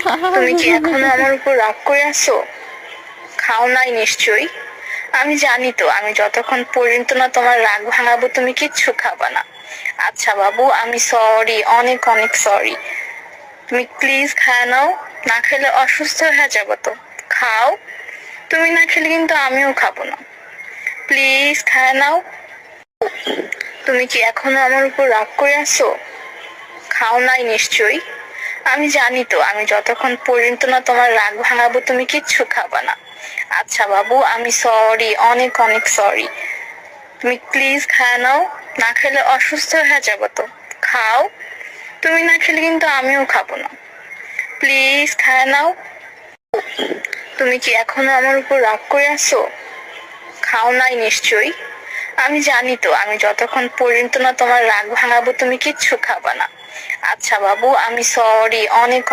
তুমি কি এখনো আমার উপর রাগ করে আছো? খাও নাই নিশ্চয়ই। আমি জানি তো, আমি যতক্ষণ পর্যন্ত না তোমার রাগ ভাঙাবো তুমি কিচ্ছু খাবা না। আচ্ছা বাবু, আমি সরি, অনেক অনেক সরি। তুমি প্লিজ খায় নাও, না খেলে অসুস্থ হয়ে যাবো তো। খাও, তুমি না খেলে কিন্তু আমিও খাবো না। প্লিজ খায় নাও। তুমি কি এখনো আমার উপর রাগ করে আছো? খাও নাই নিশ্চয়ই। আমি জানি তো, আমি যতক্ষণ পর্যন্ত না তোমার রাগ ভাঙাবো তুমি কিচ্ছু খাবা না। আচ্ছা বাবু, আমি সরি, অনেক অনেক সরি। তুমি প্লিজ খায় নাও, না খেলে অসুস্থ হয়ে যাবো তো। খাও, তুমি না খেলে কিন্তু আমিও খাবো না। প্লিজ খায় নাও। তুমি কি এখনো আমার উপর রাগ করে আছো? খাও নাই নিশ্চয়ই। আমি জানি তো, আমি যতক্ষণ পর্যন্ত না তোমার রাগ ভাঙাবো তুমি কিচ্ছু খাবা না। আচ্ছা বাবু, আমি সরি, অনেক